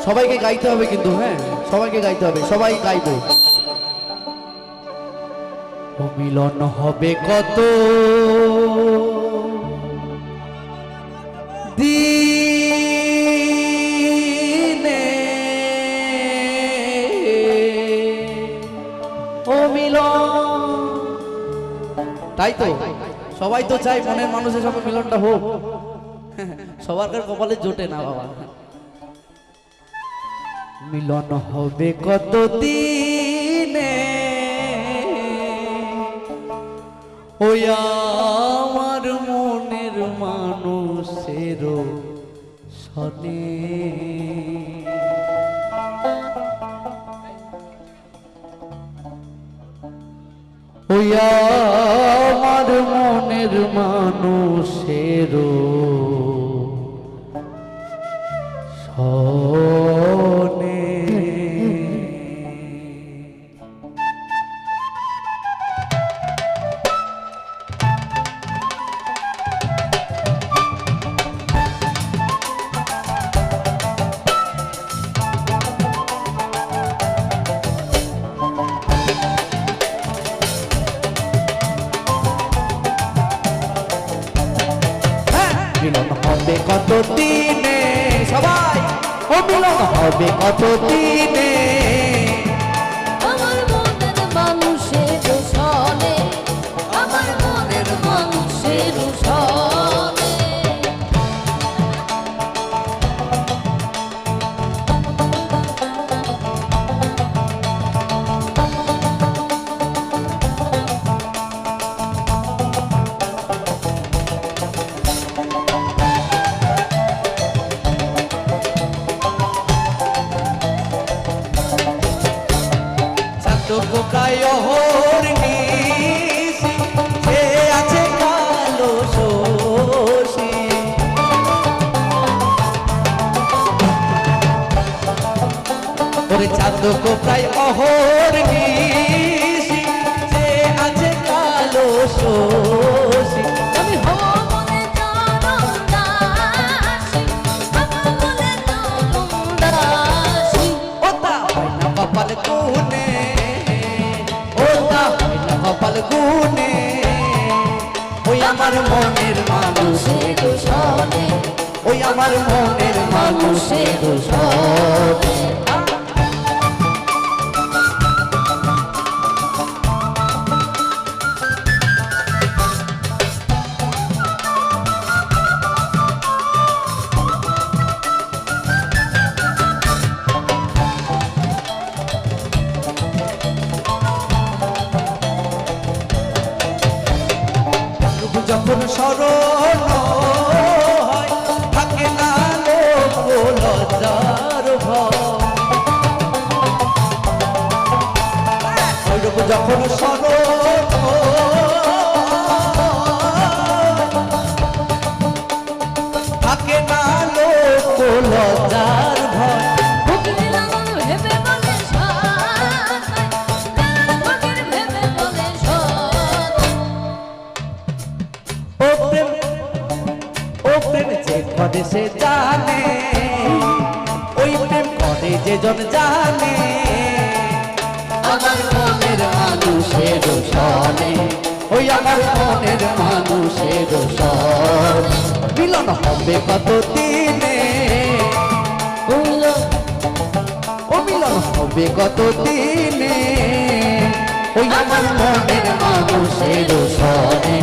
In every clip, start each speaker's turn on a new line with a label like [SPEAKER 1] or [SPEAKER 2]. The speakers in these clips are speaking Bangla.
[SPEAKER 1] সবাইকে গাইতে হবে কিন্তু, হ্যাঁ সবাইকে গাইতে হবে, সবাই গাইবে। ও মিলন হবে কত দিনে, ও মিলন। তাই তো সবাই তো চাই মনের মানুষের সঙ্গে মিলনটা হোক, সবার কপালে জোটে না বাবা। মিলন হবে কত দিনে, ওই আমার মনের মানুষের সনে। ওই আমার মনের মানুষের সনে। মিলন হবে কত দিনে, সবাই ও মিলন হবে কত দিনে,
[SPEAKER 2] আমার মনের মানুষের সনে, আমার মনের মানুষের সনে।
[SPEAKER 1] পোকায় হরিণী সে আছে কালো শোষী, ওরে চাঁদ কোকায় অহরিণী সে আছে কালো শোষী।
[SPEAKER 2] আমি হব মনে চরণ দাসী, আমার মনে চরণ দাসী।
[SPEAKER 1] ওটা হয় না কপাল গুনে, ওটা হয় না কপাল গুনে, ওই আমার মনের মানুষের সনে, ওই আমার মনের মানুষের সনে। যখন স্মরণ হয় থাকে না লোক লজ্জার ভয়, যখন স্মরণ থাকে না লোক লজ্জার ভয়।
[SPEAKER 2] ভুগির লালন ভেবে বলে সদাই, ভুগির ভেবে বলে সদাই।
[SPEAKER 1] ও প্রেম, ও প্রেম যে করে সে জানে, ওই প্রেম করে যে জন জানে, আমার মনের মানুষের সনে, ওই আমার মনের মানুষের সনে। মিলন হবে কত দিনে, ও মিলন হবে কত দিনে, ওই আমার মনের মানুষের সনে,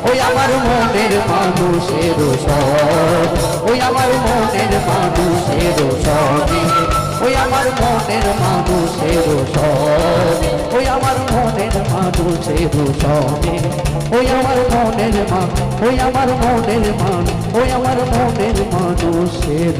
[SPEAKER 1] ওই আমার মনের মানুষের সনে, ওই আমার মনের মানুষের সনে, ওই আমার মনের মানুষের সনে, ওই আমার মনের মানুষের সনে, ওই আমার মনের মান, ওই আমার মনের মান, ওই আমার মনের মানুষের